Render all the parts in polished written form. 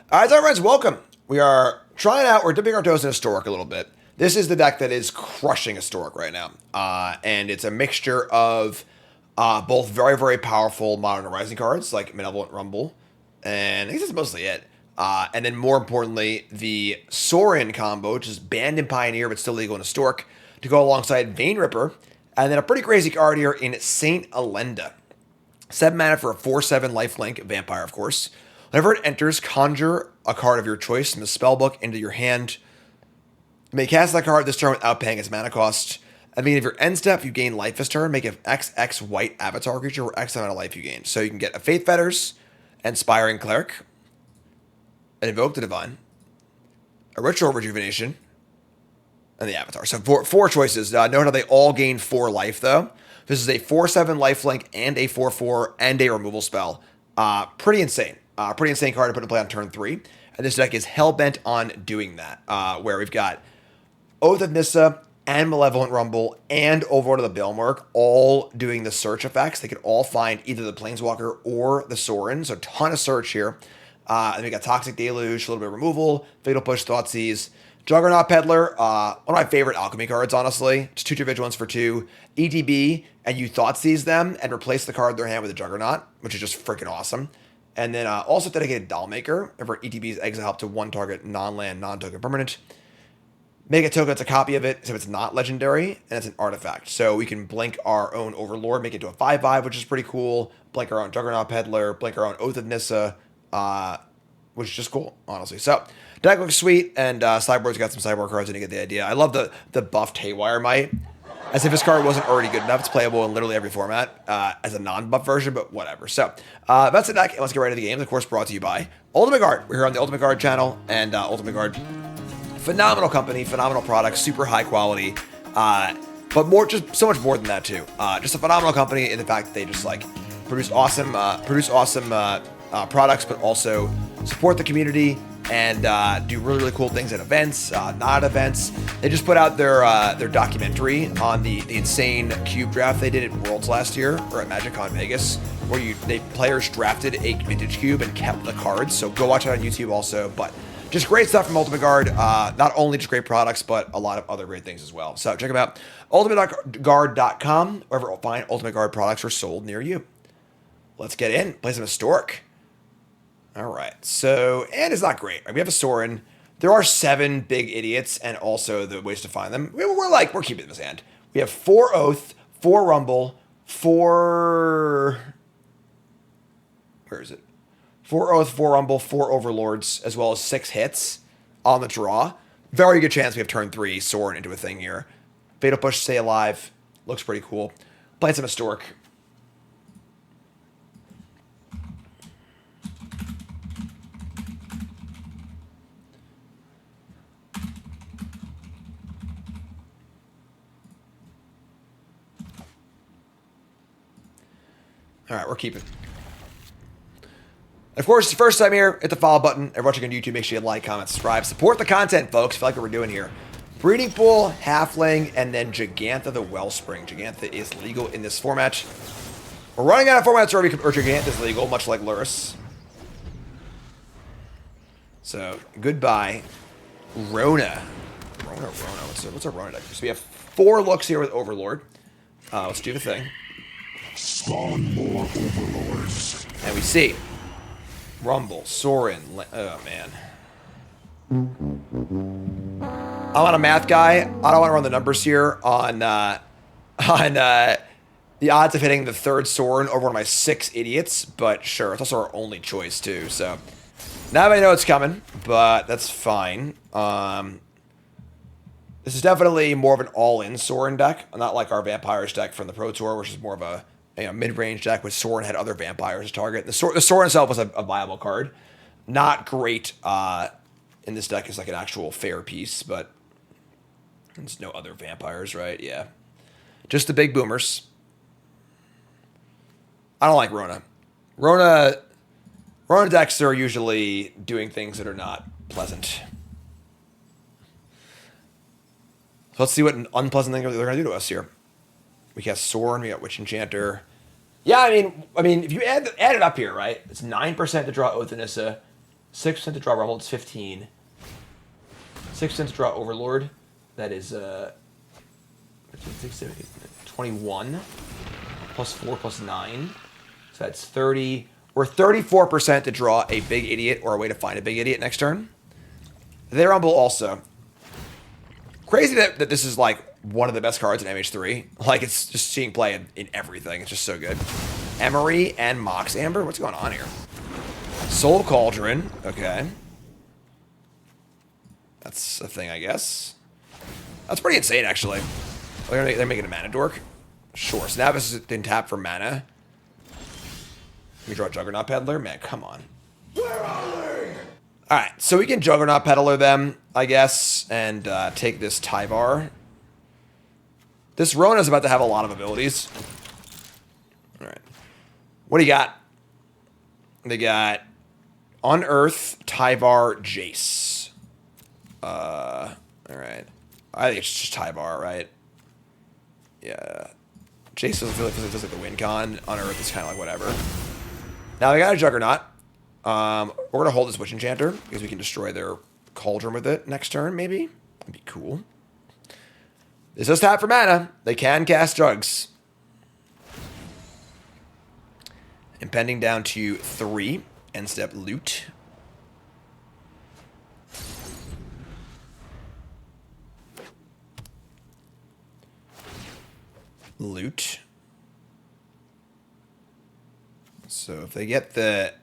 All right, friends, welcome. We're dipping our toes in Historic a little bit. This is the deck that is crushing Historic right now. And it's a mixture of both very, very powerful Modern Horizon cards, like Malevolent Rumble, and I think that's mostly it. And then more importantly, the Sorin combo, which is banned in Pioneer but still legal in Historic, to go alongside Vein Ripper, and then a pretty crazy card here in Saint Alenda. 7 mana for a 4/7 lifelink vampire, of course. Whenever it enters, conjure a card of your choice from the spellbook into your hand. You may cast that card this turn without paying its mana cost. At the beginning of your end step, you gain life this turn. Make an XX white avatar creature for X amount of life you gain. So you can get a Faith Fetters, Inspiring Cleric, an Invoke the Divine, a Ritual Rejuvenation, and the Avatar. So four choices. Note how they all gain 4 life, though. This is a 4/7 lifelink and a 4/4 and a removal spell. Pretty insane. Pretty insane card to put in play on turn 3. And this deck is hell-bent on doing that. Where we've got Oath of Nissa and Malevolent Rumble and Overlord of the Bailmark all doing the search effects. They could all find either the Planeswalker or the Sorin. So a ton of search here. And we got Toxic Deluge, a little bit of removal, Fatal Push, Thoughtseize, Juggernaut Peddler, one of my favorite alchemy cards, honestly. Just 2 Vigilance for 2. ETB, and you Thoughtseize them and replace the card in their hand with a Juggernaut, which is just freaking awesome. And then also dedicated Dollmaker. Whenever ETB's exile up to 1 target non-land, non-token permanent. Make a token that's a copy of it, so it's not legendary, and it's an artifact. So we can blink our own Overlord, make it to a 5/5, which is pretty cool. Blink our own Juggernaut Peddler, blink our own Oath of Nissa, which is just cool, honestly. So, deck looks sweet, and Cyborg's got some Cyborg cards, and you get the idea. I love the buffed Haywire Might. As if this card wasn't already good enough. It's playable in literally every format as a non-buff version, but whatever. So, that's the deck, and let's get right into the game. Of course, brought to you by Ultimate Guard. We're here on the Ultimate Guard channel, and Ultimate Guard, phenomenal company, phenomenal products, super high quality, but just so much more than that too. Just a phenomenal company in the fact that they just like produce awesome products, but also support the community and do really, really cool things at events, not at events. They just put out their documentary on the insane cube draft they did at Worlds last year, or at MagicCon Vegas, where players drafted a vintage cube and kept the cards. So go watch it on YouTube also. But just great stuff from Ultimate Guard. Not only just great products, but a lot of other great things as well. So check them out. UltimateGuard.com, wherever fine Ultimate Guard products are sold near you. Let's get in. Play some Historic. All right, so, and it's not great. Right? We have a Sorin. There are 7 big idiots, and also the ways to find them. We're keeping this hand. We have 4 Oath, 4 Rumble, 4... Where is it? 4 Oath, 4 Rumble, 4 Overlords, as well as 6 hits on the draw. Very good chance we have turn 3 Sorin into a thing here. Fatal Push, Stay Alive. Looks pretty cool. Playing some Historic. All right, we're keeping. Of course, first time here, hit the follow button. If you're watching on YouTube, make sure you like, comment, subscribe. Support the content, folks, if you like what we're doing here. Breeding Pool, Halfling, and then Gigantha the Wellspring. Gigantha is legal in this format. We're running out of formats already, or Gigantha is legal, much like Lurrus. So, goodbye, Rona. Rona. What's our Rona deck? So we have 4 looks here with Overlord. Let's do the thing. Spawn more overlords. And we see Rumble, Sorin. Oh man, I'm not a math guy. I don't want to run the numbers here on the odds of hitting the 3rd Sorin over one of my 6 idiots. But sure, it's also our only choice too. So now I know it's coming, but that's fine. This is definitely more of an all-in Sorin deck, not like our Vampires deck from the Pro Tour, which is more of a mid-range deck with Sorin had other vampires to target. The Sorin itself was a viable card. Not great in this deck as like an actual fair piece, but there's no other vampires, right? Yeah. Just the big boomers. I don't like Rona. Rona decks are usually doing things that are not pleasant. So let's see what an unpleasant thing they're going to do to us here. We got Sorin, we got Witch Enchanter. Yeah, I mean, if you add it up here, right? It's 9% to draw Oath of Nissa, 6% to draw Rumble, it's 15. 6% to draw Overlord, that is 21. Plus 4 plus 9. So that's 30. We're 34% to draw a big idiot or a way to find a big idiot next turn. They Rumble also. Crazy that this is like one of the best cards in MH3. Like it's just seeing play in everything. It's just so good. Emery and Mox Amber. What's going on here? Soul Cauldron. Okay. That's a thing, I guess. That's pretty insane, actually. They're making a mana dork. Sure. Snavis didn't tap for mana. We draw Juggernaut Peddler? Man, come on. Where are they? Alright, so we can Juggernaut Peddler them, I guess, and take this Tyvar. This Rona's about to have a lot of abilities. Alright. What do you got? They got Unearth, Tyvar, Jace. Alright. I think it's just Tyvar, right? Yeah. Jace doesn't feel like it does like the win con. Unearth is kind of like whatever. Now they got a Juggernaut. We're gonna hold this Witch Enchanter because we can destroy their Cauldron with it next turn, maybe. That'd be cool. This does tap for mana. They can cast Jugs. Impending down to 3. End step Loot. Loot. So if they get the...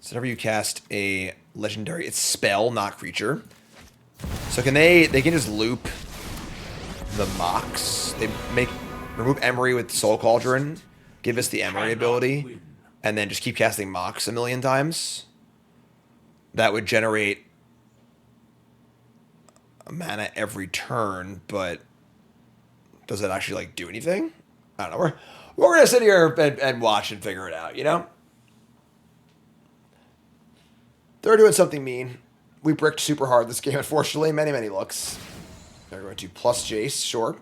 So whenever you cast a legendary, it's spell, not creature. So can they can just loop the Mox. They remove Emery with Soul Cauldron, give us the Emery ability, and then just keep casting Mox a million times. That would generate a mana every turn, but does that actually like do anything? I don't know. We're gonna sit here and watch and figure it out, you know? They're doing something mean. We bricked super hard this game, unfortunately. Many, many looks. They're going to plus Jace, sure.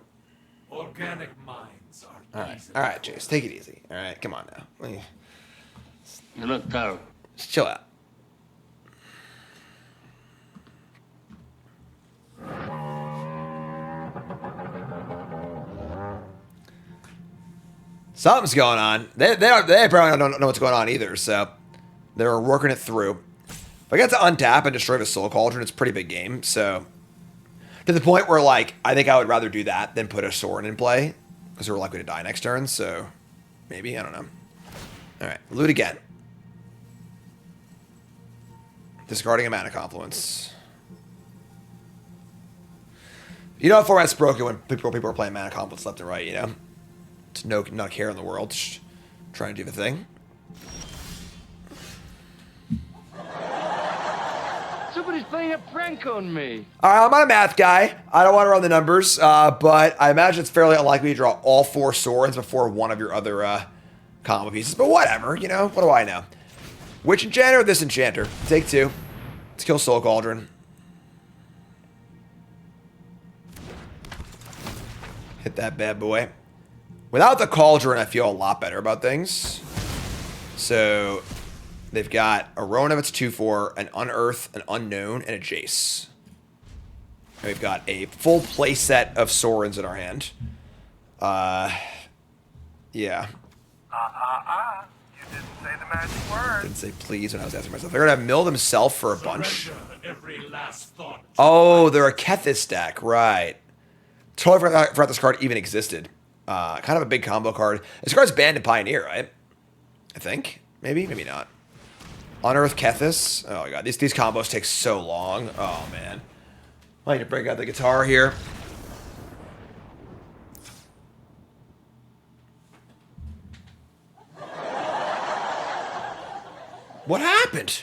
Organic minds are All right, Jace, take it easy. All right, come on now. You look terrible. Just chill out. Something's going on. They probably don't know what's going on either, so they're working it through. If I get to untap and destroy the Soul Cauldron, it's a pretty big game, so... To the point where, like, I think I would rather do that than put a Sorin in play, because we're likely to die next turn, so... Maybe, I don't know. Alright, loot again. Discarding a Mana Confluence. You know how format's broken when people are playing Mana Confluence left and right, you know? It's not a care in the world, just trying to do the thing. Somebody's playing a prank on me. All right, I'm not a math guy. I don't want to run the numbers, but I imagine it's fairly unlikely to draw all 4 swords before one of your other combo pieces. But whatever, you know? What do I know? Witch Enchanter or this Enchanter? Take 2. Let's kill Soul Cauldron. Hit that bad boy. Without the Cauldron, I feel a lot better about things. So... They've got a Ronan that's 2/4, an Unearth, an Unknown, and a Jace. And we've got a full play set of Sorins in our hand. Yeah. You didn't say the magic word. Didn't say please when I was asking myself. They're going to have Mill themselves for a bunch. every last thought. Oh, they're a Kethis deck. Right. Totally forgot this card even existed. Kind of a big combo card. This card's banned in Pioneer, right? I think. Maybe, maybe not. Unearth Kethis. Oh my god, these combos take so long. Oh man. I need to break out the guitar here. What happened?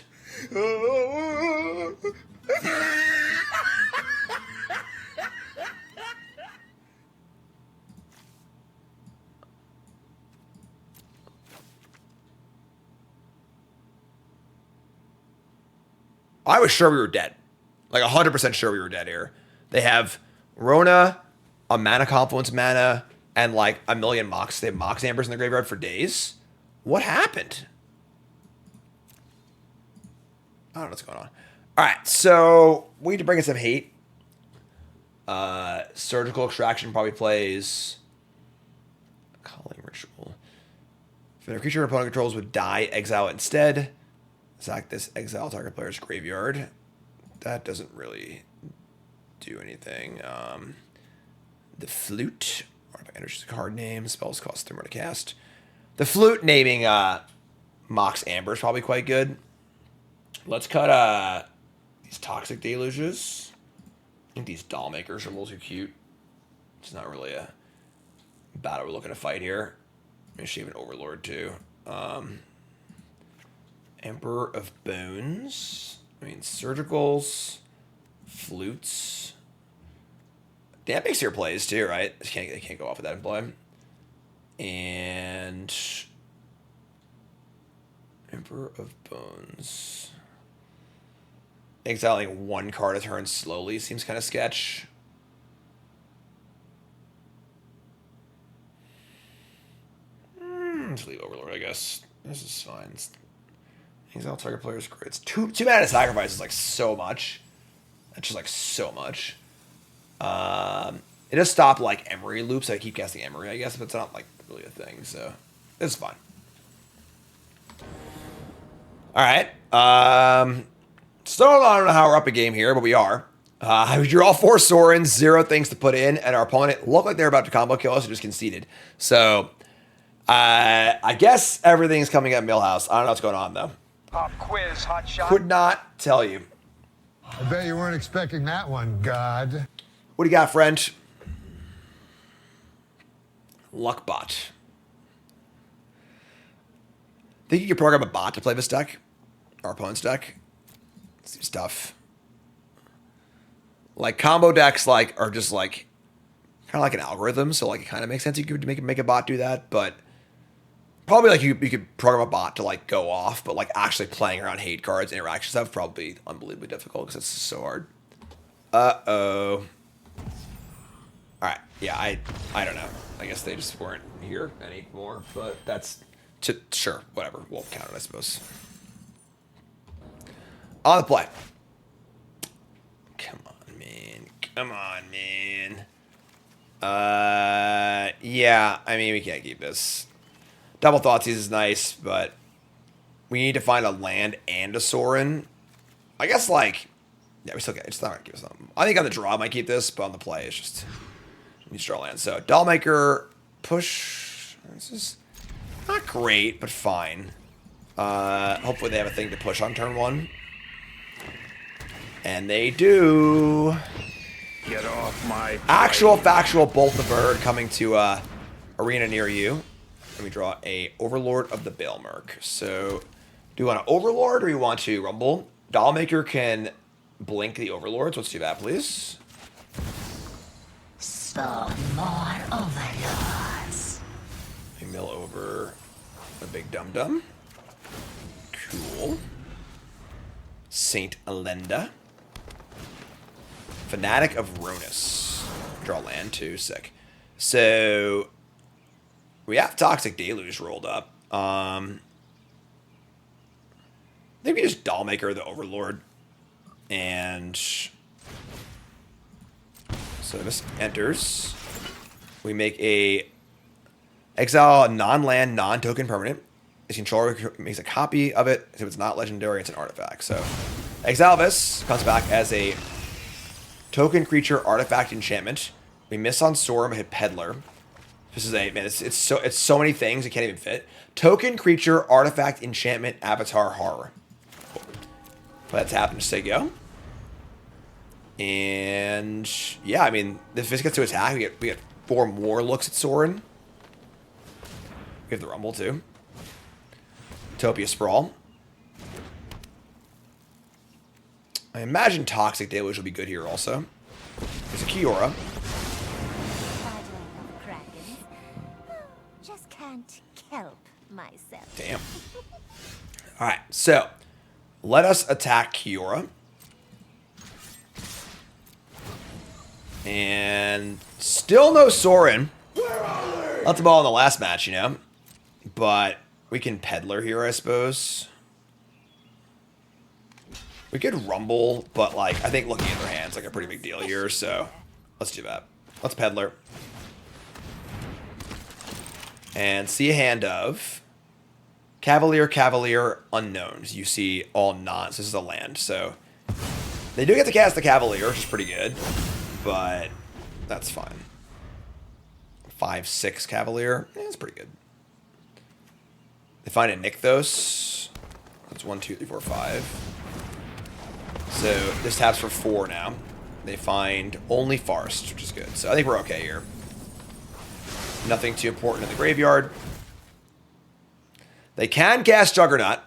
I was sure we were dead. Like 100% sure we were dead here. They have Rona, a Mana Confluence mana, and like a million Mox. They have Mox Ambers in the graveyard for days. What happened? I don't know what's going on. All right, so we need to bring in some hate. Surgical Extraction probably plays Calling Ritual. If a creature your opponent controls would die, exile it instead. Sack this, exile target player's graveyard. That doesn't really do anything. The Flute. Artifact enters a card name. Spells cost 3 more to cast. The Flute naming Mox Amber is probably quite good. Let's cut these Toxic Deluges. I think these Doll Makers are a little too cute. It's not really a battle we're looking to fight here. Maybe she have an Overlord too. Emperor of Bones. I mean, Surgicals. Flutes. Damping Seer plays too, right? They can't go off of that in play. And Emperor of Bones. Exiling 1 card a turn slowly seems kind of sketch. Let's leave Overlord, I guess. This is fine. Exile target player's grids. 2 mana sacrifice is like so much. That's just like so much. It does stop like Emery loops. I keep casting Emery, I guess, but it's not like really a thing, so it's fine. All right. Still I don't know how we're up a game here, but we are. We drew all 4 Sorins, 0 things to put in, and our opponent looked like they were about to combo kill us and just conceded. So I guess everything's coming at Millhouse. I don't know what's going on though. Pop quiz, hot shot. Could not tell you. I bet you weren't expecting that one, God. What do you got, friend? Luckbot. Think you could program a bot to play this deck? Our opponent's deck? Seems tough. Like, combo decks are just like kind of like an algorithm, so like it kind of makes sense you could make a bot do that, but probably like you could program a bot to like go off, but like actually playing around hate cards, interaction stuff, probably unbelievably difficult because it's so hard. Uh-oh. Alright, yeah, I don't know. I guess they just weren't here anymore, but that's... Sure, whatever. We'll count it, I suppose. On the play. Come on, man. Come on, man. Yeah, I mean, we can't keep this. Double Thoughtseize is nice, but we need to find a land and a Sorin. I guess, like... Yeah, we still get... It's not going to give us something. I think on the draw I might keep this, but on the play, it's just... We need to draw land. So, Dollmaker, push... This is... Not great, but fine. Hopefully they have a thing to push on turn 1. And they do. Get off my Actual factual Bolt the Bird coming to arena near you. Let me draw a Overlord of the Baelmerk. So, do you want to Overlord or you want to Rumble? Dollmaker can blink the Overlords. Let's do that, please. Spawn more Overlords. We mill over the big dum-dum. Cool. Saint Elenda. Fanatic of Ronus. Draw land too, sick. So we have Toxic Deluge rolled up. I think we just Dollmaker the Overlord. And so this enters. We make a exile a non-land, non-token permanent. His controller makes a copy of it. If it's not legendary, it's an artifact. So exile this, comes back as a token creature artifact enchantment. We miss on Sorin, but hit Peddler. This is a man. It's so many things it can't even fit. Token creature artifact enchantment avatar horror. Cool. Let's happen to say go. And yeah, I mean, if this gets to attack, we get 4 more looks at Sorin. We have the Rumble too. Topia Sprawl. I imagine Toxic Deluge will be good here also. There's a Kiora. Just can't help myself. Damn. Alright, so let us attack Kiora. And still no Sorin. Left the ball in the last match, you know. But we can Peddler here, I suppose. We could rumble, but like I think looking at their hands like a pretty big deal here, so let's do that. Let's peddler. And see a hand of Cavalier, Cavalier, Unknowns. You see all nons. This is a land, so they do get to cast the Cavalier, which is pretty good, but that's fine. 5/6 Cavalier. Yeah, that's pretty good. They find a Nykthos. That's 1, 2, 3, 4, 5. So this taps for 4 now. They find only Forest, which is good. So I think we're okay here. Nothing too important in the graveyard. They can cast Juggernaut.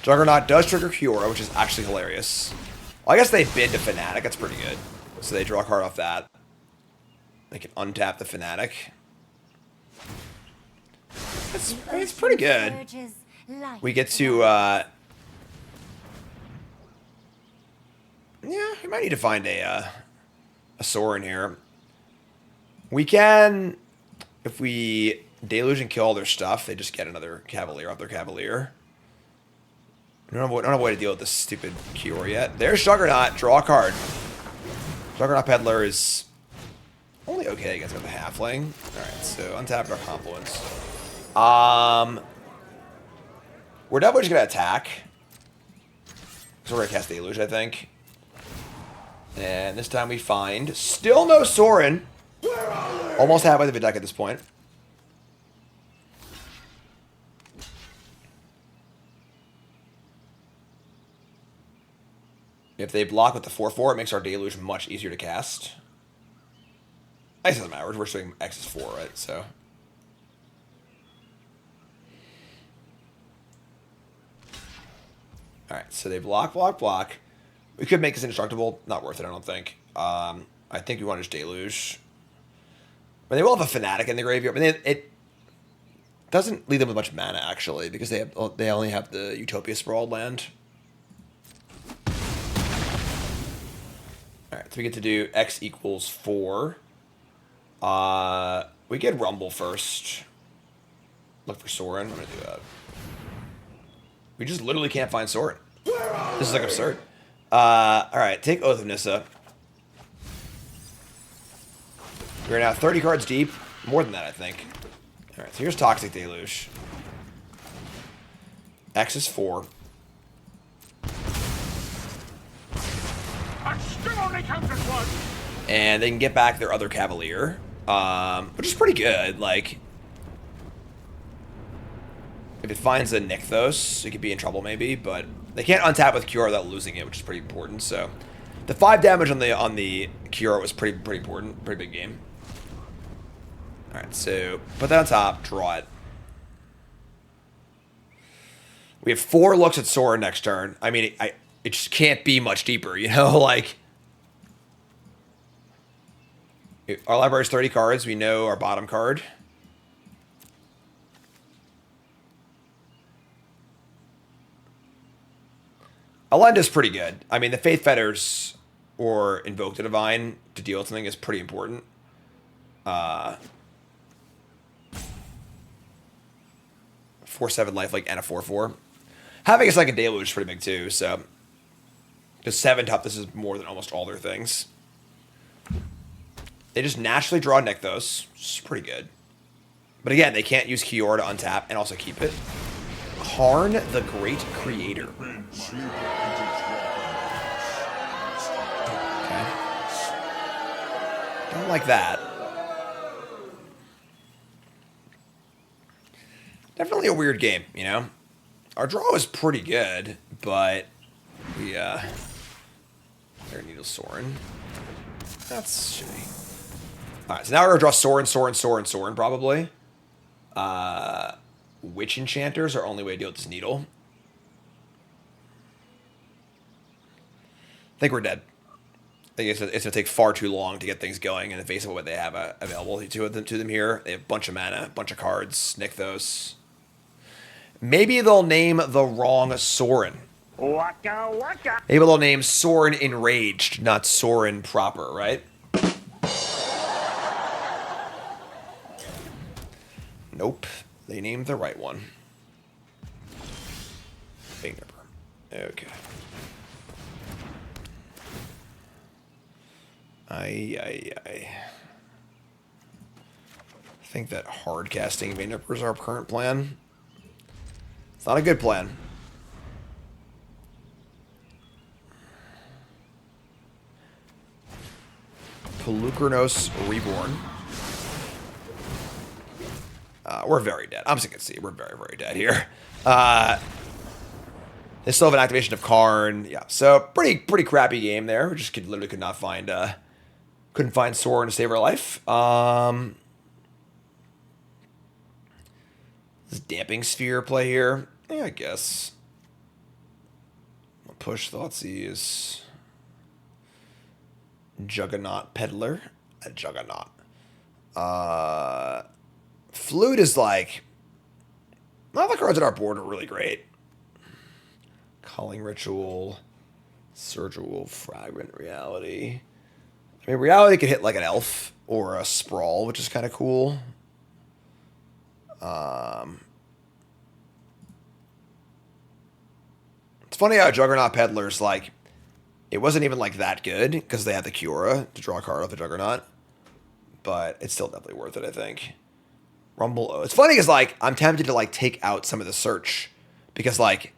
Juggernaut does trigger Kiora, which is actually hilarious. Well, I guess they bid to Fnatic. That's pretty good. So they draw a card off that. They can untap the Fnatic. It's pretty good. We get to, yeah, we might need to find a Sorin here. We can, if we deluge and kill all their stuff, they just get another Cavalier off their Cavalier. I don't have a way to deal with this stupid Kiora yet. There's Juggernaut. Draw a card. Juggernaut Peddler is only okay against the Halfling. Alright, so untap our Confluence. We're definitely just going to attack. So we're going to cast Deluge, I think. And this time we find still no Sorin. Almost halfway through the deck at this point. If they block with the 4/4, it makes our Deluge much easier to cast. X doesn't matter. We're swinging X is 4, right? So. Alright, so they block, block, block. We could make this indestructible. Not worth it, I don't think. I think we want to just Deluge. But they will have a Fnatic in the graveyard. But it doesn't leave them with much mana, actually, because they only have the Utopia Sprawled land. Alright, so we get to do X equals 4. We get Rumble first. Look for Sorin. I'm going to do that. We just literally can't find Sorin. This is like absurd. Alright, take Oath of Nissa. We're now 30 cards deep. More than that, I think. Alright, so here's Toxic Deluge. X is 4. And they can get back their other Cavalier, which is pretty good. Like, if it finds a Nykthos, it could be in trouble maybe, but they can't untap with Kiora without losing it, which is pretty important. So, the 5 damage on the Kiora was pretty important, pretty big game. All right, so put that on top, draw it. We have 4 looks at Sorin next turn. I mean, it just can't be much deeper, you know, like. Our library is 30 cards. We know our bottom card. Alenda's pretty good. I mean, the Faith Fetters or Invoke the Divine to deal with something is pretty important. 4/7 lifelink and a 4/4. Having a second Deluge is pretty big too, so. Because 7 top, this is more than almost all their things. They just naturally draw Nykthos, which is pretty good. But again, they can't use Kiora to untap and also keep it. Karn the Great Creator. Okay. Don't like that. Definitely a weird game, you know? Our draw is pretty good, but we, there Needle Sorin. That's shitty. Alright, so now we're going to draw Sorin, Sorin, Sorin, Sorin, probably. Witch Enchanters are our only way to deal with this Needle. I think we're dead. I think it's going to take far too long to get things going in the face of what they have available to them here. They have a bunch of mana, a bunch of cards, Nykthos. Maybe they'll name the wrong Sorin. Waka waka. Maybe they'll name Sorin Enraged, not Sorin proper, right? Nope. They named the right one. Big number. Okay. I think that hard casting Vaynipper is our current plan. It's not a good plan. Pelucranos Reborn. We're very dead. I'm just gonna see. We're very, very dead here. They still have an activation of Karn. Yeah, so pretty crappy game there. We just literally could not find couldn't find Sorin to save our life. Does Damping Sphere play here? Yeah, I guess. Push Thoughtseize. Juggernaut Peddler. A Juggernaut. Flute is like... None of the cards on our board are really great. Calling Ritual. Surgical Fragment Reality. I mean, Reality could hit like an Elf or a Sprawl, which is kind of cool. It's funny how Juggernaut Peddler's like... It wasn't even like that good because they had the Cura to draw a card off the Juggernaut. But it's still definitely worth it, I think. Rumble. Oh, it's funny because like I'm tempted to like take out some of the search because like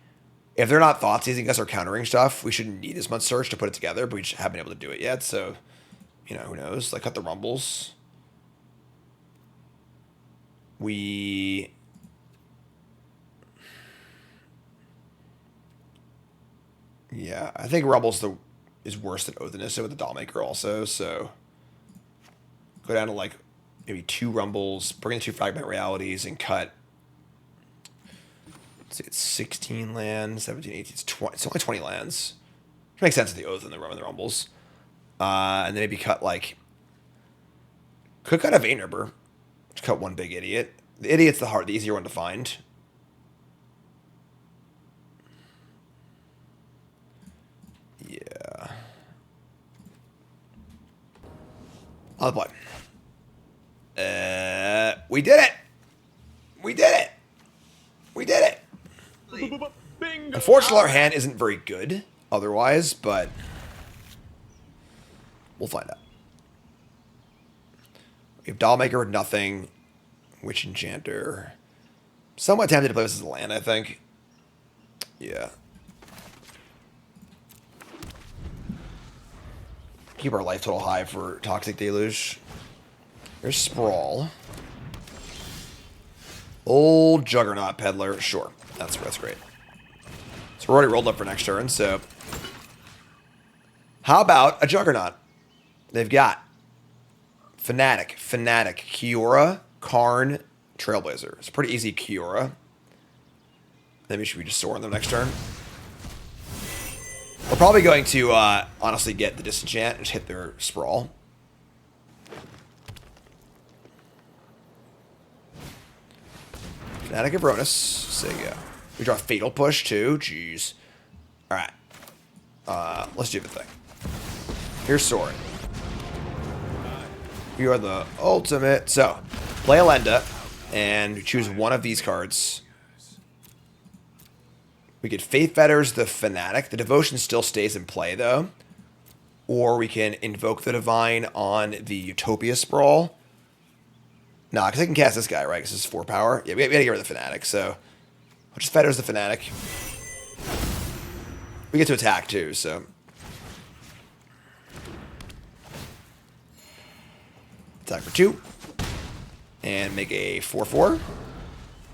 if they're not thought seizing us or countering stuff, we shouldn't need as much search to put it together, but we just haven't been able to do it yet. So, you know, who knows? Like cut the rumbles. Yeah, I think Rumbles is worse than Oathinister with the Dollmaker also, so go down to like maybe 2 Rumbles, bring in 2 Fragment Realities, and cut. Let's see, it's 16 lands, 17, 18, it's 20. It's only 20 lands. Which makes sense with the Oath and the Rumbles. And then maybe cut like... Could cut a Vaynipper. Just cut 1 big idiot. The idiot's the easier one to find. Yeah. On the play. We did it! We did it! We did it! Bingo. Unfortunately, our hand isn't very good otherwise, but we'll find out. We have Dollmaker with nothing. Witch Enchanter. Somewhat tempted to play this as a land, I think. Yeah. Keep our life total high for Toxic Deluge. There's Sprawl. Old Juggernaut Peddler. Sure. That's great. So we're already rolled up for next turn, so... How about a Juggernaut? They've got Fnatic, Kiora, Karn, Trailblazer. It's a pretty easy Kiora. Maybe should we just Sorin them next turn? We're probably going to, honestly, get the Disenchant and just hit their Sprawl. Fnatic of Ronus. Sega. We draw Fatal Push, too. Jeez. Alright. Let's do the thing. Here's Sorin. You are the ultimate. So, play a Lenda, and choose one of these cards. We could Faith Fetters the Fnatic. The Devotion still stays in play, though. Or we can Invoke the Divine on the Utopia Sprawl. Nah, because I can cast this guy, right? Because this is 4 power. Yeah, we gotta get rid of the Fnatic, so... I'll just Fetters the Fnatic. We get to attack, too, so... Attack for 2. And make a 4/4.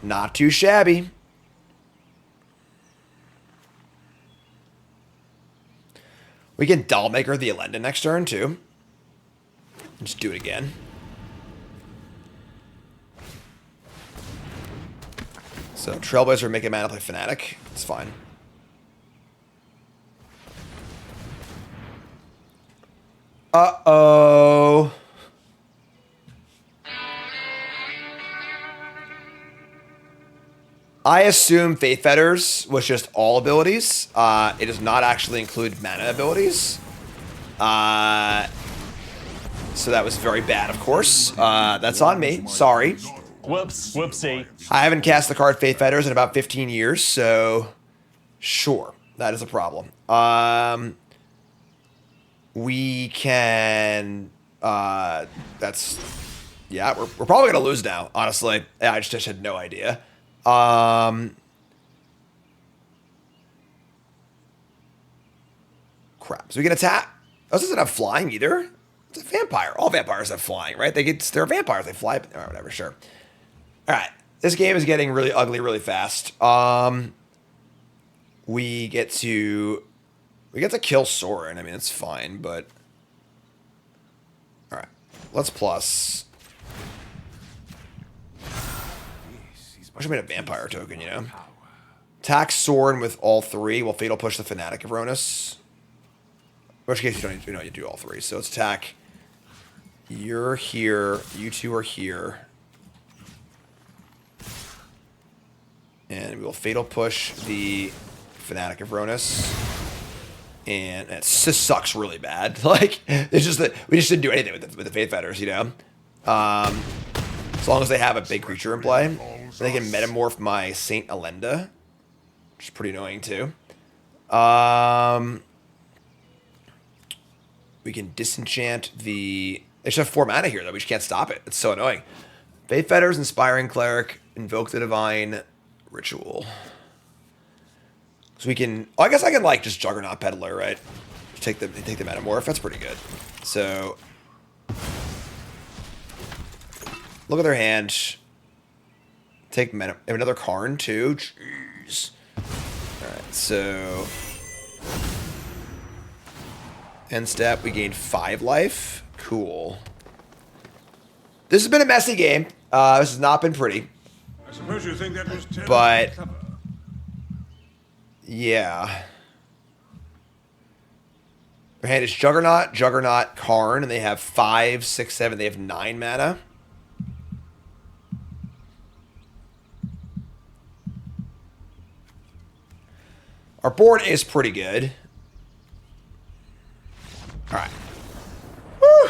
Not too shabby. We can Dollmaker the Elenda next turn, too. Just do it again. So, Trailblazer, make a mana play Fnatic. It's fine. Uh-oh. I assume Faith Fetters was just all abilities. It does not actually include mana abilities. So that was very bad, of course. That's on me. Sorry. Whoops. Whoopsie. I haven't cast the card Faith Fetters in about 15 years, so sure, that is a problem. We can... that's... Yeah, we're probably going to lose now, honestly. Yeah, I just had no idea. Crap. So we can attack. Oh, this doesn't have flying either. It's a vampire. All vampires have flying, right? They're vampires. They fly. All right, whatever, sure. All right. This game is getting really ugly really fast. We get to kill Sorin. I mean, it's fine, but... All right. Let's plus... I should have made a vampire token, you know? Attack Sorin with all three. Will Fatal Push the Fanatic of Ronus. In which case, you don't need to do all three. So let's attack. You're here. You two are here. And we will Fatal Push the Fanatic of Ronus. And it just sucks really bad. Like, it's just that we just didn't do anything with the Faith Fetters, you know? As long as they have a big creature in play. They can metamorph my Saint Elenda, which is pretty annoying too. We can disenchant the... They should have 4 mana here, though. We just can't stop it. It's so annoying. Faith Fetters, Inspiring Cleric, Invoke the Divine, Ritual. So we can... Oh, I guess I can, like, just Juggernaut Peddler, right? Take the Metamorph. That's pretty good. So... Look at their hand. Take another Karn, too. Jeez. Alright, so... End step, we gained 5 life. Cool. This has been a messy game. This has not been pretty. I suppose you think that was terribly But... clever. Yeah. Their hand is Juggernaut, Juggernaut, Karn, and they have 5, 6, 7. They have 9 mana. Our board is pretty good. All right. Woo.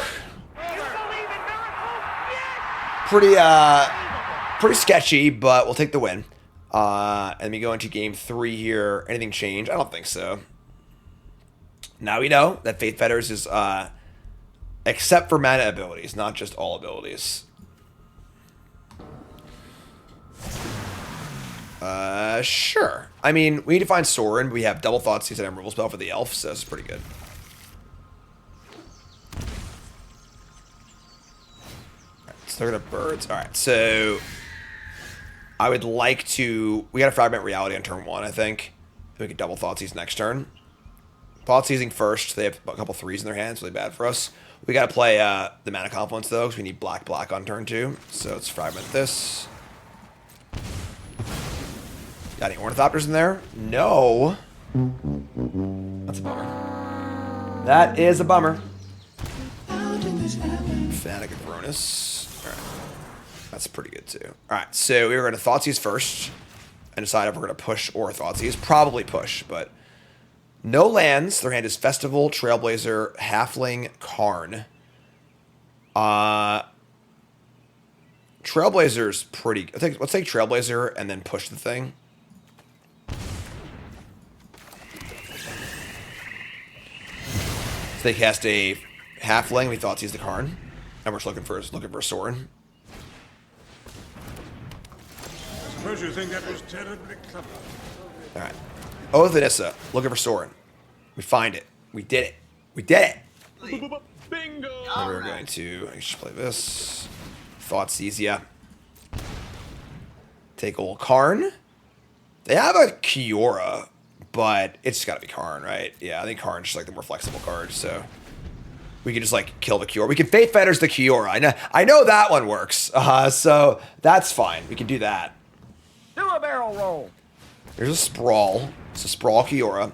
Pretty sketchy, but we'll take the win. And we go into game 3 here. Anything change? I don't think so. Now we know that Faith Fetters is except for mana abilities, not just all abilities. Sure. I mean, we need to find Sorin. We have double Thoughtseize and removal spell for the elf, so this is pretty good. Alright, so they're gonna birds. Alright, so I would like to... We gotta Fragment Reality on turn 1, I think. We can double Thoughtseize next turn. Thoughtseizing first. They have a couple 3s in their hands, really bad for us. We gotta play the Mana Confluence, though, because we need black on turn 2. So let's Fragment this. Got any Ornithopters in there? No. That's a bummer. That is a bummer. Fanatic of Ronus. Alright. That's pretty good too. Alright, so we're going to Thoughtseize first. And decide if we're going to push or Thoughtseize. Probably push, but... No lands. Their hand is Festival, Trailblazer, Halfling, Karn. Trailblazer's pretty... Let's take Trailblazer and then push the thing. So they cast a Halfling. We Thoughtseize the Karn, and we're just looking for a Sorin. I suppose you think that was terribly clever. All right. Oh, Vanessa, looking for Sorin. We find it. We did it. We did it. Bingo! And we're going to. I should play this. Thoughtseize, yeah. Take old Karn. They have a Kiora, but it's got to be Karn, right? Yeah, I think Karn's just like the more flexible card, so we can just like kill the Kiora. We can Faith Fetters the Kiora. I know that one works, so that's fine. We can do that. Do a barrel roll. There's a Sprawl. It's a Sprawl Kiora.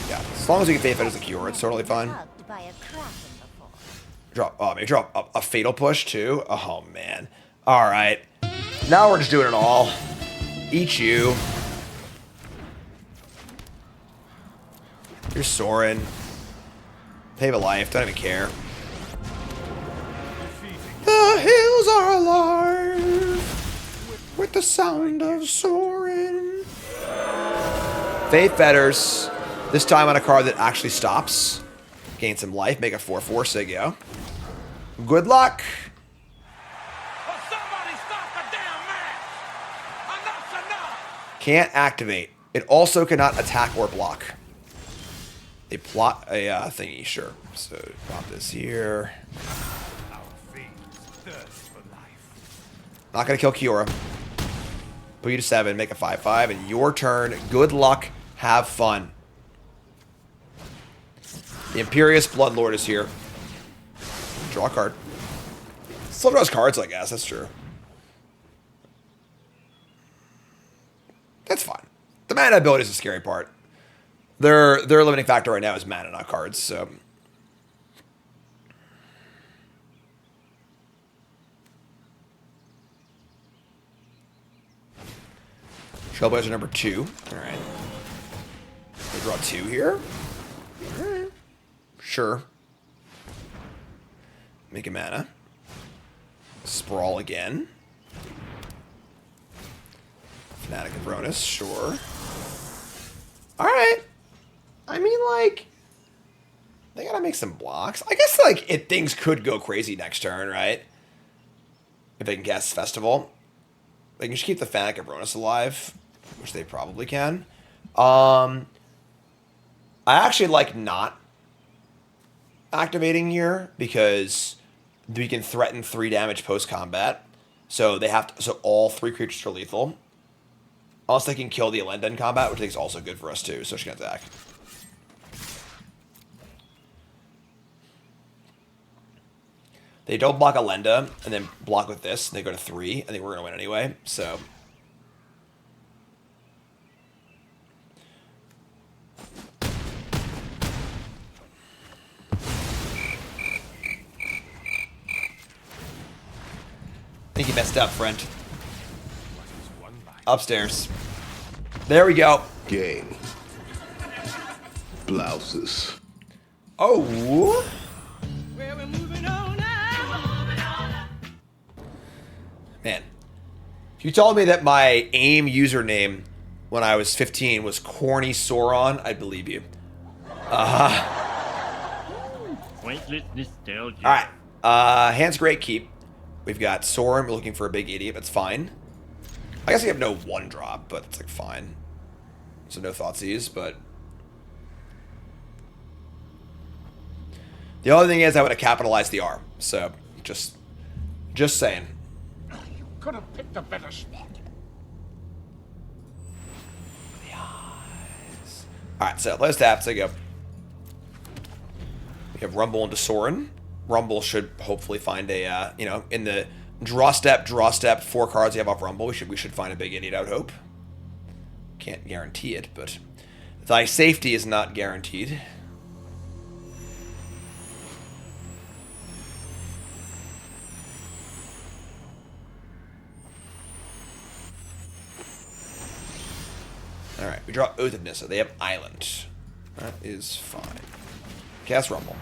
Yeah, as long as we can Faith Fetters the Kiora, it's totally fine. Hugged by a kraken before. Maybe drop a Fatal Push too. Oh man. All right. Now we're just doing it all. Eat you. You're Sorin. Pave a life. Don't even care. The hills are alive with the sound of Sorin. Faith Fetters. This time on a card that actually stops. Gain some life. Make a 4/4. Sigio. Good luck. Well, somebody stop the damn match! Enough's enough! Can't activate. It also cannot attack or block. They plot a thingy, sure. So plot this here. Our fiends thirst for life. Not gonna kill Kiora. Put you to 7, make a 5/5, and your turn. Good luck. Have fun. The Imperious Bloodlord is here. Draw a card. Still draws cards, I guess. That's true. That's fine. The mana ability is the scary part. Their limiting factor right now is mana, not cards. So Trailblazer number 2. All right. We draw 2 here. All right. Sure. Make a mana. Sprawl again. Fanatic of Ronus, sure. All right. I mean, like, they gotta make some blocks. I guess, like, things could go crazy next turn, right? If they can cast Festival. They can just keep the Fanatic of Ronus alive, which they probably can. I actually like not activating here because we can threaten 3 damage post-combat. So they have to, so all 3 creatures are lethal. Unless they can kill the Elenda in combat, which I think is also good for us too, so she can attack. They don't block Elenda, and then block with this, and they go to 3. I think we're going to win anyway, so. I think you messed up, friend. Upstairs. There we go. Gang. Blouses. Oh. Man. If you told me that my AIM username when I was 15 was Corny Sauron, I'd believe you. Pointless nostalgia. Alright. Hand's great keep. We've got Sorin. We're looking for a big idiot. That's fine. I guess we have no 1-drop, but it's like fine. So no Thoughtseize, but the other thing is I would have capitalized the R. So just saying. You could have picked a better spot. Alright, so let's tap. So go. We have Rumble into Sorin. Rumble should hopefully find a, in the draw step, 4 cards you have off Rumble, we should find a big idiot, I would hope. Can't guarantee it, but thy safety is not guaranteed. Alright, we draw Oath of Nissa. They have Island. That is fine. Cast Rumble.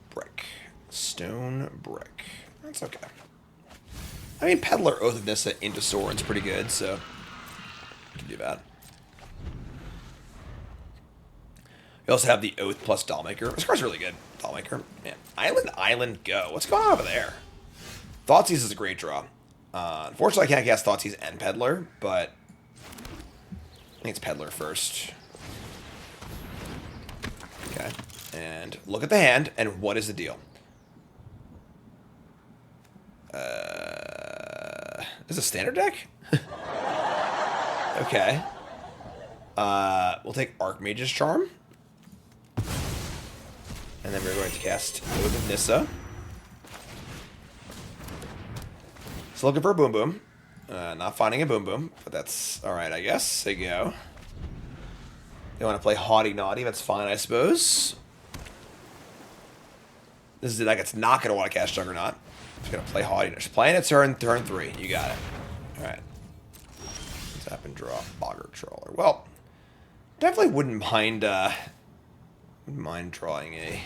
Brick. Stone, brick. That's okay. I mean, Peddler Oath of Nissa into Sorin's pretty good, so we can do that. We also have the Oath plus Dollmaker. This card's really good. Dollmaker. Man, Island, go. What's going on over there? Thoughtseize is a great draw. Unfortunately, I can't cast Thoughtseize and Peddler, but I think it's Peddler first. Okay. And look at the hand, and what is the deal? Is it a standard deck? Okay. We'll take Archmage's Charm. And then we're going to cast Oath of Nissa. So looking for a Boom Boom. Not finding a Boom Boom, but that's alright, I guess. There you go. They want to play Haughty Naughty, that's fine, I suppose. This is the deck that's not going to want to cast Juggernaut. It's going to play Haughty. Just playing it turn 3. You got it. Alright. Tap and draw Bogger Trawler. Well, definitely wouldn't mind drawing a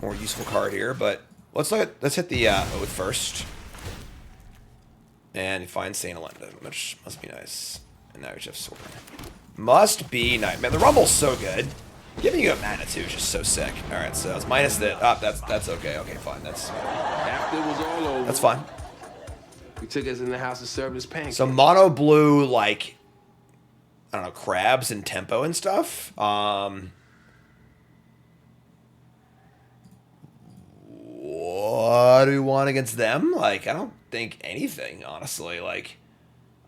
more useful card here, but let's hit the Oath first. And find Saint Elenda, which must be nice. And now we just have Sorin. Must be nice. Man, the Rumble's so good. Giving you a mana too is just so sick. Alright, so it's minus the that's okay. Okay, fine. After it was all over, That's fine. we took us in the house and served us pancakes. So mono blue, like, I don't know, crabs and tempo and stuff. What do we want against them? Like, I don't think anything, honestly. Like,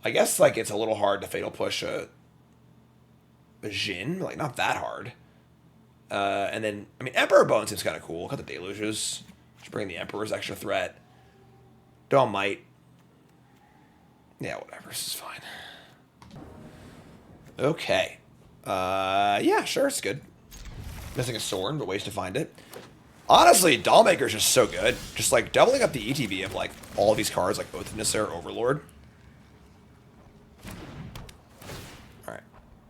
I guess, like, it's a little hard to Fatal Push a Jhin. Like, not that hard. And then, I mean, Emperor Bone seems kind of cool. Got the Deluges. Just bring the Emperor's extra threat. Don't Might. Yeah, whatever. This is fine. Okay. Yeah, sure, it's good. Missing a Sorin, but ways to find it. Honestly, Dollmaker's just so good. Just, like, doubling up the ETB of, like, all of these cards, like Oath of Nyssa or Overlord. Alright.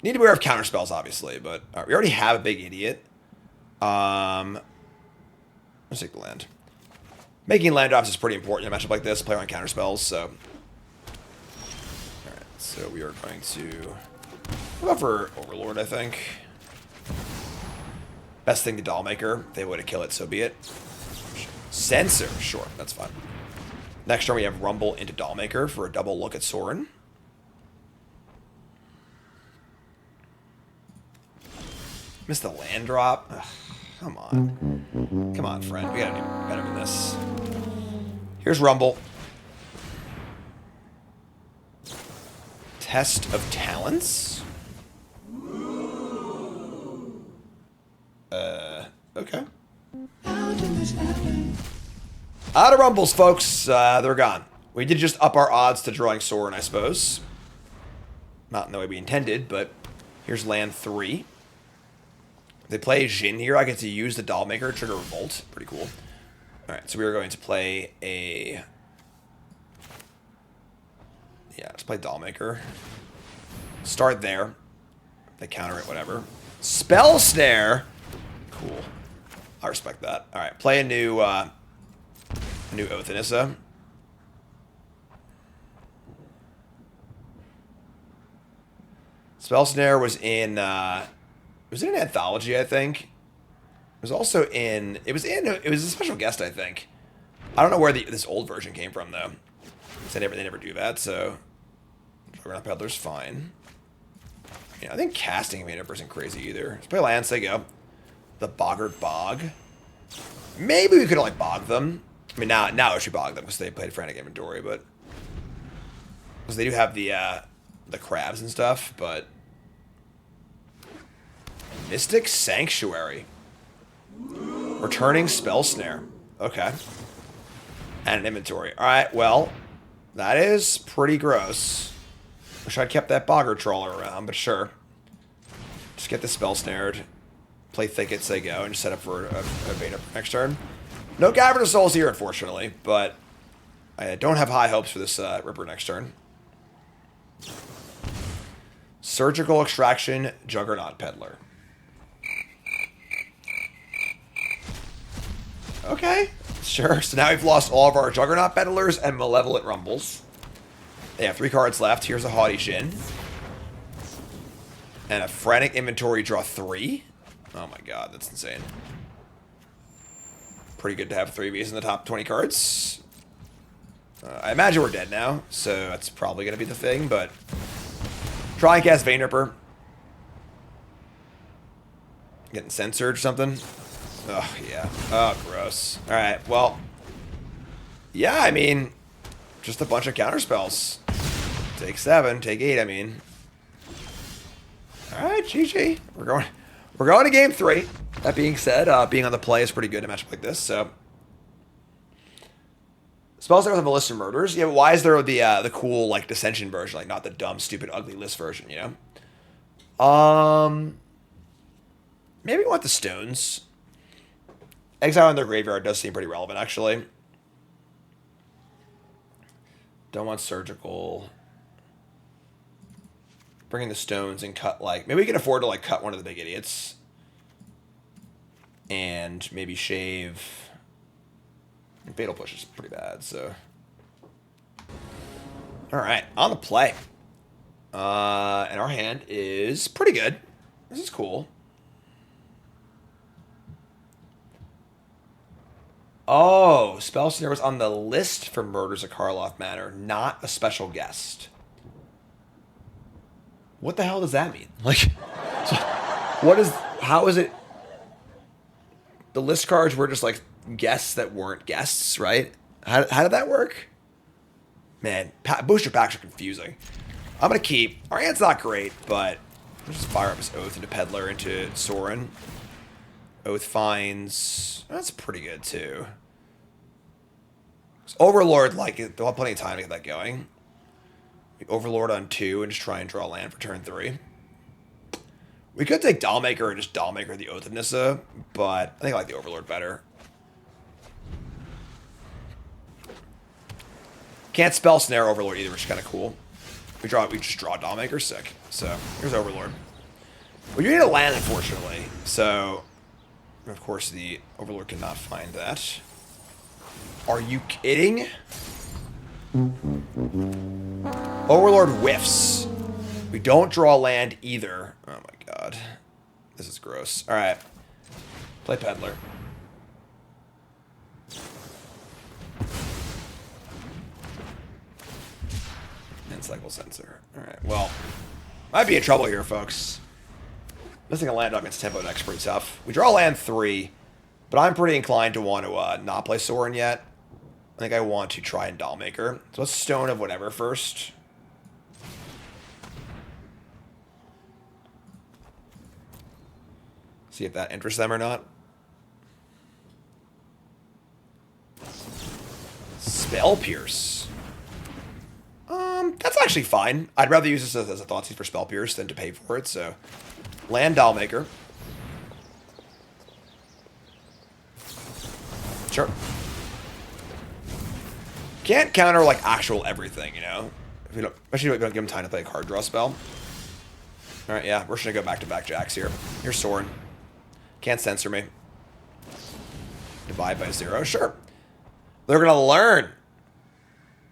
Need to be aware of counterspells, obviously, but we already have a big idiot. Let's take the land. Making land drops is pretty important in a matchup like this. Play around counterspells, so... Alright, so we are going to... We'll go for Overlord, I think. Best thing to Dollmaker. If they would have killed it, so be it. Censor. Sure, that's fine. Next turn we have Rumble into Dollmaker for a double look at Sorin. Missed the land drop. Ugh, come on. Come on, friend. We gotta do better than this. Here's Rumble. Test of Talents. Okay. Out of Rumbles, folks. They're gone. We did just up our odds to drawing Sorin, I suppose. Not in the way we intended, but here's land 3. If they play Jhin here, I get to use the Dollmaker to trigger Revolt. Pretty cool. Alright, so we are going to play a... Yeah, let's play Dollmaker. Start there. They counter it, whatever. Spell Snare! Cool. I respect that. Alright, play a new Oath of Nyssa. Spell Snare was in an anthology, I think. It was also in it was a special guest, I think. I don't know where this old version came from though. They never do that, so Juggernaut Peddler's fine. Yeah, I think casting Vader isn't crazy either. Let's play lands, they go. The Boggart Bog. Maybe we could like bog them. I mean now we should bog them because they played Frantic Inventory, but because they do have the crabs and stuff, but Mystic Sanctuary. Returning Spell Snare. Okay. And an inventory. Alright, well, that is pretty gross. Wish I'd kept that Bogger Trawler around, but sure. Just get the Spell Snared. Play Thickets, they go, and just set up for a Vader next turn. No Cavern of Souls here, unfortunately, but I don't have high hopes for this Ripper next turn. Surgical Extraction, Juggernaut Peddler. Okay, sure. So now we've lost all of our Juggernaut Peddlers and Malevolent Rumbles. They have 3 cards left. Here's a Haughty Jhin. And a Frantic Inventory, draw 3. Oh my god, that's insane. Pretty good to have 3 Vs in the top 20 cards. I imagine we're dead now, so that's probably going to be the thing, but... Try and cast Vein Ripper. Getting censored or something. Oh, yeah. Oh, gross. Alright, well... Yeah, I mean... Just a bunch of counterspells. Take 7, take 8, I mean. Alright, GG. We're going to game 3. That being said, being on the play is pretty good in a matchup like this, so... Spells there with a Melissa Murders. Yeah, but why is there the cool, like, Dissension version? Like, not the dumb, stupid, ugly list version, you know? Maybe we want the Stones. Exile in their graveyard does seem pretty relevant, actually. Don't want Surgical. Bring in the stones and cut, like... Maybe we can afford to, like, cut one of the big idiots. And maybe shave... And Fatal Push is pretty bad, so... Alright, on the play. And our hand is pretty good. This is cool. Oh, Spell Snare was on the list for Murders of Karloff Manor, not a special guest. What the hell does that mean? Like, so how is it? The list cards were just like guests that weren't guests, right? How did that work? Man, booster packs are confusing. I'm going to keep. Our hand's not great, but I'll just fire up his Oath into Peddler into Sorin. Oath finds. That's pretty good, too. Overlord, like, they'll have plenty of time to get that going. Overlord on 2 and just try and draw land for turn 3. We could take Dollmaker and just Dollmaker the Oath of Nissa, but I think I like the Overlord better. Can't spell Snare Overlord either, which is kind of cool. We just draw Dollmaker, sick. So here's Overlord. Well, you need a land, unfortunately. So, of course, the Overlord cannot find that. Are you kidding? Overlord whiffs. We don't draw land either. Oh my god. This is gross. Alright. Play Peddler. And Cycle Sensor. Alright, well. Might be in trouble here, folks. Missing a land up against Tempo deck's pretty tough. We draw land 3, but I'm pretty inclined to want to not play Sorin yet. I think I want to try and Dollmaker. So let's Stone of whatever first. See if that interests them or not. Spell Pierce. That's actually fine. I'd rather use this as a Thoughtseize for Spell Pierce than to pay for it, so... Land Dollmaker. Sure. Can't counter, like, actual everything, you know? If we don't, especially if we don't give him time to play a card draw spell. Alright, yeah, we're just gonna go back-to-back jacks here. Here's Sorin. Can't censor me. Divide by 0, sure. They're gonna learn.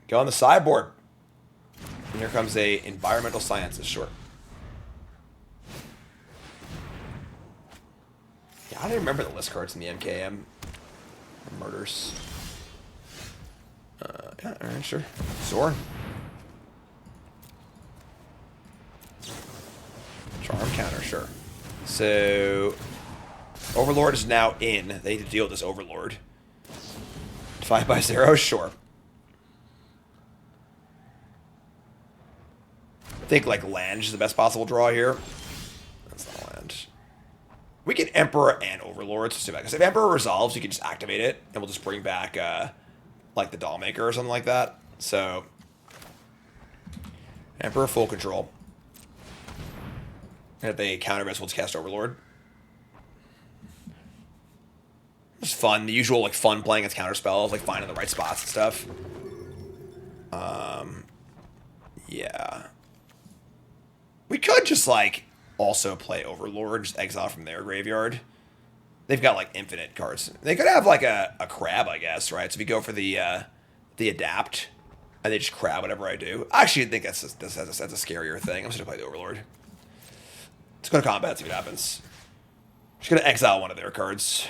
Go on the sideboard. And here comes a Environmental Sciences, sure. Yeah, I don't remember the list cards in the MKM. Murders. Yeah, alright, sure. Sorin. Charm counter, sure. So, Overlord is now in. They need to deal with this Overlord. 5 by 0, sure. I think, like, land is the best possible draw here. That's not land. We can Emperor and Overlord. So because if Emperor resolves, you can just activate it, and we'll just bring back, like, the Dollmaker or something like that. So, Emperor full control. And if they counter us, we'll just cast Overlord. It's fun. The usual, like, fun playing against counter spells, like finding the right spots and stuff. Yeah. We could just, like, also play Overlord, just exile from their graveyard. They've got, like, infinite cards. They could have, like, a crab, I guess, right? So if you go for the adapt, and they just crab whatever I do. I actually think that's a scarier thing. I'm just going to play the Overlord. Let's go to combat, see what happens. Just going to exile one of their cards.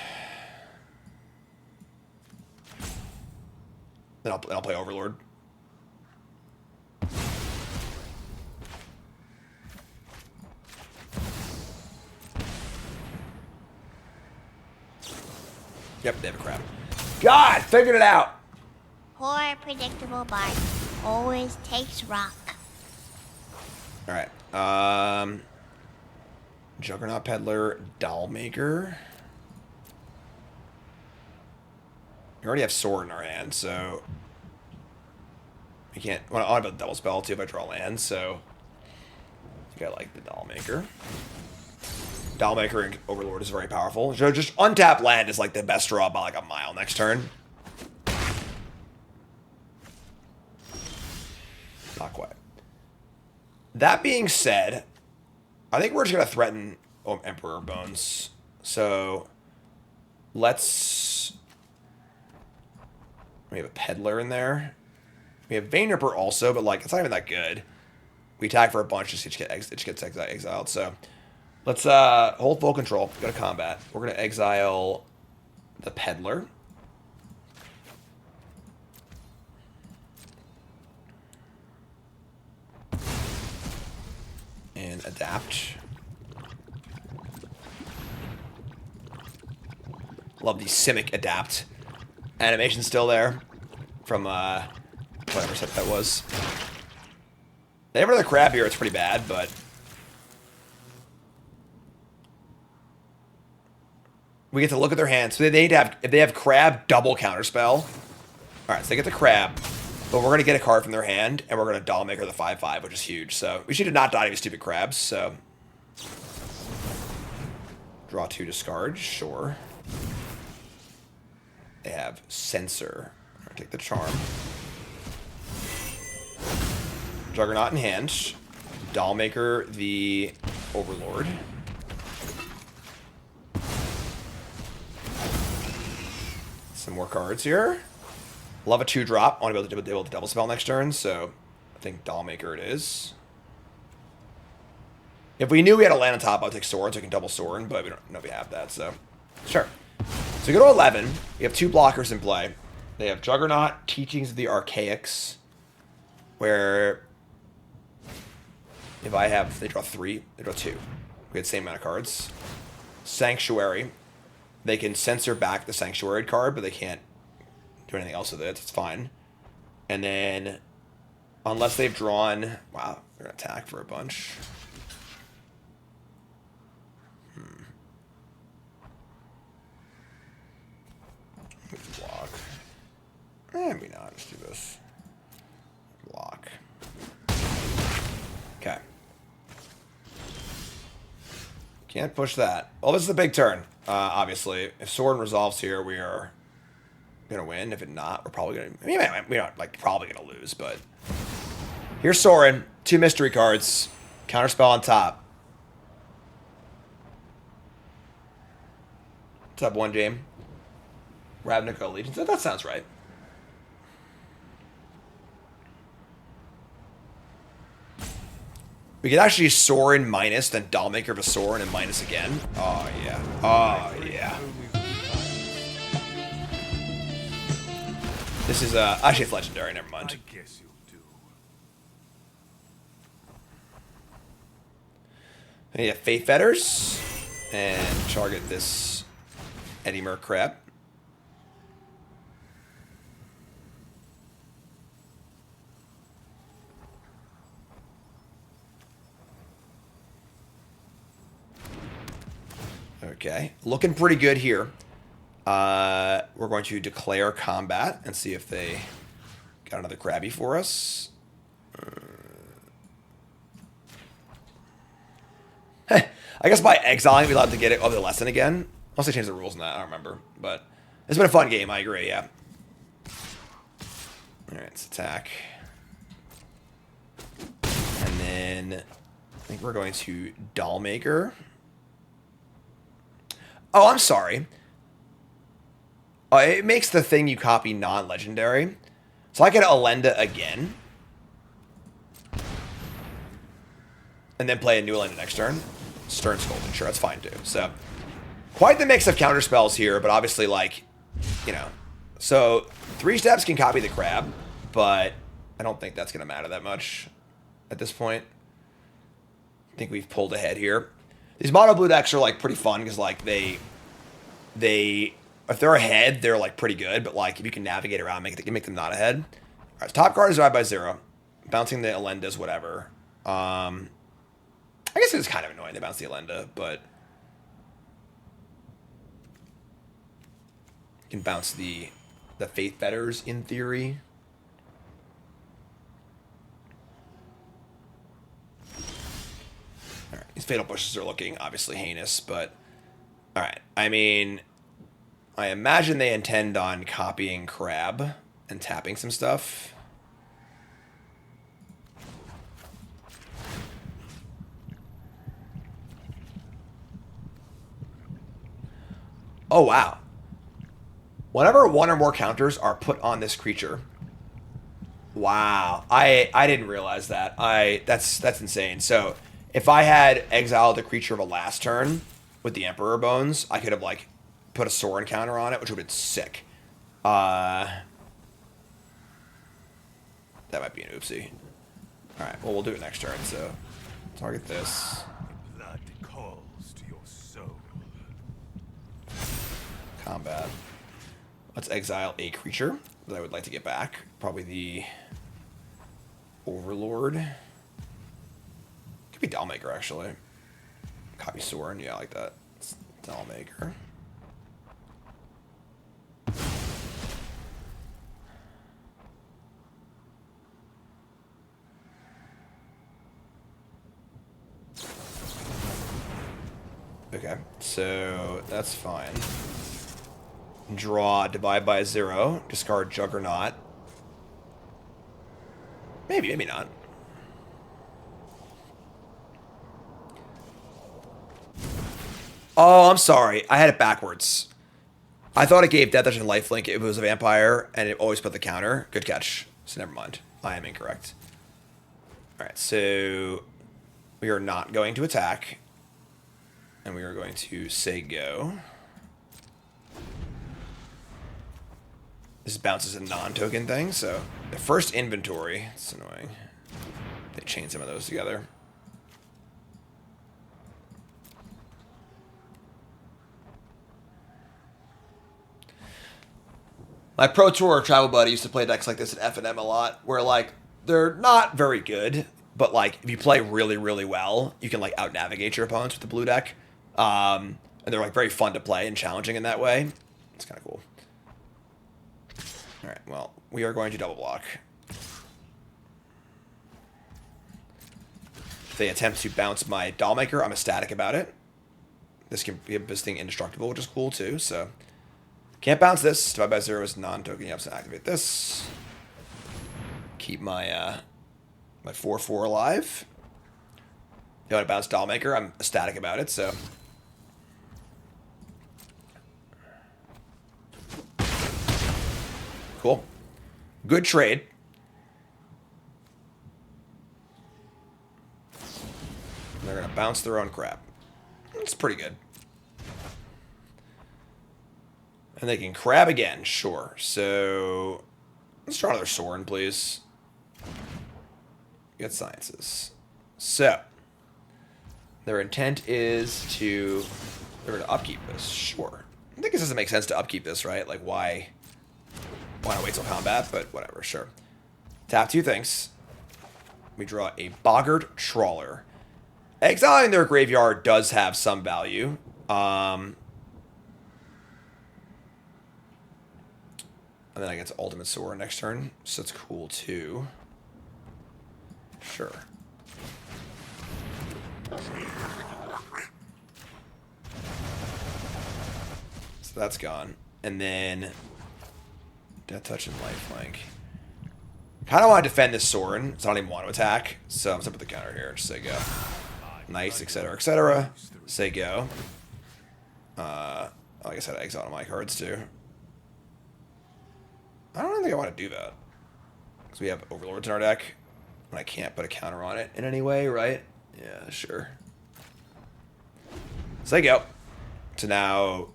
Then I'll play Overlord. Yep, they have a crab. God, figured it out. Poor predictable Bart always takes rock. All right. Juggernaut Peddler, Dollmaker. We already have Sword in our hand, so we can't. Well, I'll have a double spell too if I draw land. So I think I like the Dollmaker. Dollmaker and Overlord is very powerful. So just untap land is like the best draw by like a mile next turn. Not quite. That being said, I think we're just going to threaten Emperor Bones. So let's... We have a Peddler in there. We have Vein Ripper also, but like it's not even that good. We attack for a bunch, it just gets exiled. So let's hold full control, go to combat. We're going to exile the Peddler. And adapt. Love the Simic adapt. Animation still there from whatever set that was. They have another crab here, it's pretty bad, but we get to look at their hands. So they have, if they have crab, double counterspell. Alright, so they get the crab, but we're gonna get a card from their hand, and we're gonna Dollmaker the 5/5, which is huge. So we should have not died of these stupid crabs, so draw 2, discard, sure. They have Censor. I'm gonna take the charm. Juggernaut in hand. Dollmaker the Overlord. Some more cards here. Love a 2-drop. I want to be able to double spell next turn, so I think Dollmaker it is. If we knew we had a land on top, I would take Sorin, so I can double Sorin, but we don't know if we have that, so sure. So we go to 11. We have 2 blockers in play. They have Juggernaut, Teachings of the Archaics, where if I have, they draw 3, they draw 2. We get the same amount of cards. Sanctuary. They can censor back the Sanctuary card, but they can't do anything else with it. It's fine. And then, unless they've drawn... Wow, they're going to attack for a bunch. Block. Maybe not. Let's do this. Block. Okay. Can't push that. Well, this is a big turn, obviously. If Sorin resolves here, we are going to win. If it not, we're probably going to... I mean, we're not, like, probably going to lose, but... Here's Sorin. 2 mystery cards. Counterspell on top. What's up, 1 James? Ravnica Allegiance. That sounds right. We could actually Sorin minus, then Dollmaker to Sorin and minus again. Oh, yeah. Oh, yeah. This is, actually it's legendary, never mind. I guess you'll do. And you have Faith Fetters. And target this Eddie Merc crab. Okay, looking pretty good here. We're going to declare combat and see if they got another crabby for us. I guess by exiling, we're allowed to get it over the lesson again. Unless they change the rules on that, I don't remember. But it's been a fun game, I agree, yeah. Alright, let's attack. And then I think we're going to Dollmaker. Oh, I'm sorry. It makes the thing you copy non-legendary. So I get Elenda again. And then play a new Elenda next turn. Stern Scolding, sure, that's fine too. So, quite the mix of counter spells here, but obviously, like, you know. So, 3 steps can copy the crab, but I don't think that's going to matter that much at this point. I think we've pulled ahead here. These mono blue decks are, like, pretty fun because, like, they if they're ahead, they're, like, pretty good, but, like, if you can navigate around, make them not ahead. All right, so top card is divided by 0. Bouncing the Elendas, whatever. I guess it's kind of annoying to bounce the Elenda, but you can bounce the Faith Betters in theory. All right, these Fatal Bushes are looking obviously heinous, but all right. I mean, I imagine they intend on copying Crab and tapping some stuff. Oh, wow. Whenever one or more counters are put on this creature. Wow. I didn't realize that. That's insane. So, if I had exiled the creature of a last turn with the Emperor Bones, I could have, like, put a Sorin counter on it, which would have been sick. That might be an oopsie. Alright, well, we'll do it next turn, so target this. Blood calls to your soul. Combat. Let's exile a creature that I would like to get back. Probably the Overlord. Could be Dollmaker, actually. Copy Sorin, yeah, I like that. It's Dollmaker. Okay, so that's fine. Draw, divide by 0, discard Juggernaut. Maybe, maybe not. Oh, I'm sorry. I had it backwards. I thought it gave Death Touch and Lifelink if it was a vampire, and it always put the counter. Good catch. So never mind. I am incorrect. Alright, so we are not going to attack. And we are going to say go. This bounces a non-token thing, so the first inventory. It's annoying. They chain some of those together. My Pro Tour travel buddy used to play decks like this at F&M a lot, where like they're not very good, but like if you play really, really well, you can like out-navigate your opponents with the blue deck. And they're like very fun to play and challenging in that way. It's kind of cool. All right, well, we are going to double block. If they attempt to bounce my Dollmaker, I'm ecstatic about it. This can be this thing indestructible, which is cool too. So can't bounce this. Divide by 0 is non-token. You have to activate this. Keep my my 4/4 alive. You want to bounce Dollmaker? I'm ecstatic about it. So. Cool. Good trade. They're going to bounce their own crap. It's pretty good. And they can crab again. Sure. So, let's try another Sorin, please. Get Sciences. So, their intent is to... They're going to upkeep this. Sure. I think it doesn't make sense to upkeep this, right? Like, why... Why not wait till combat? But whatever, sure. Tap 2 things. We draw a Boggart Trawler. Exiling their graveyard does have some value. And then I get to Ultimate Sorin next turn. So that's cool too. Sure. So that's gone. And then... Death Touch and Lifelink. Kind of want to defend this Sorin, so I don't even want to attack. So I'm just going to put the counter here. Just say go. Nice, etc., etc. Say go. I guess I had exile on my cards too. I don't think I want to do that. Because we have Overlords in our deck. And I can't put a counter on it in any way, right? Yeah, sure. Say go. So now,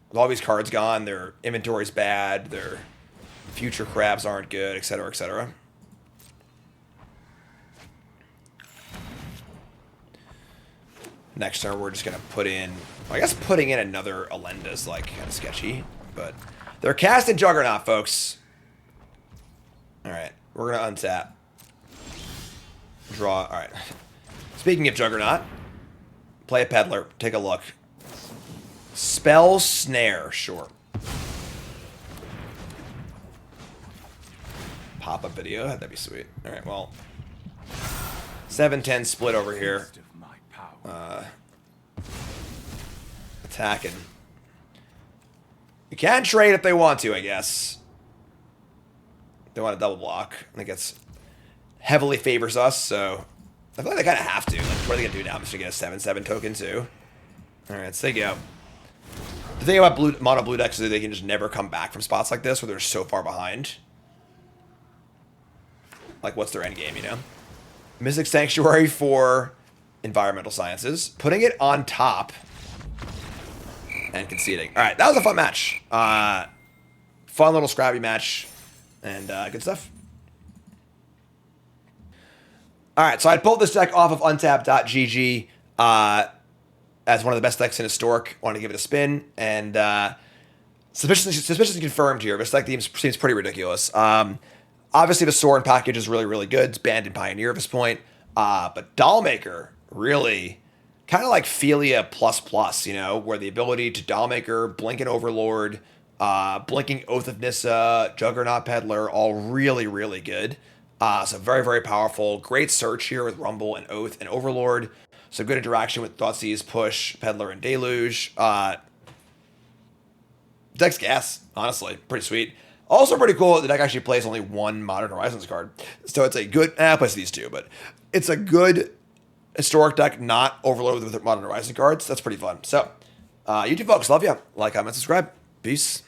with all these cards gone, their inventory's bad, their future crabs aren't good, etc., etc. Next turn, we're just going to put in... Well, I guess putting in another Elenda is, like, kind of sketchy. But they're casting Juggernaut, folks. Alright, we're going to untap. Draw... Alright. Speaking of Juggernaut, play a Peddler. Take a look. Spell Snare, sure. Pop-up video, that'd be sweet. Alright, well. 7-10 split over here. Attacking. You can trade if they want to, I guess. They want to double block. I think it's heavily favors us, so I feel like they kind of have to. Like, what are they going to do now? I'm just going to get a 7/7 token, too. Alright, so they go. The thing about mono blue decks is that they can just never come back from spots like this where they're so far behind. Like, what's their end game, you know? Mystic Sanctuary for Environmental Sciences. Putting it on top. And conceding. All right, that was a fun match. Fun little scrappy match. And good stuff. All right, so I pulled this deck off of untap.gg as one of the best decks in Historic. Wanted to give it a spin. And suspiciously confirmed here. This deck seems pretty ridiculous. Obviously, the Sorin package is really, really good. It's banned in Pioneer at this point. But Dollmaker, really, kind of like Philia++, you know, where the ability to Dollmaker, Blinking Overlord, Blinking Oath of Nissa, Juggernaut Peddler, all really, really good. So very, very powerful. Great search here with Rumble and Oath and Overlord. So good interaction with Thoughtseize, Push, Peddler, and Deluge. Deck's gas, honestly. Pretty sweet. Also pretty cool, the deck actually plays only one Modern Horizons card. So it's a good, plays these two, but it's a good Historic deck, not overloaded with Modern Horizon cards. That's pretty fun. So, YouTube folks, love ya. Like, comment, subscribe. Peace.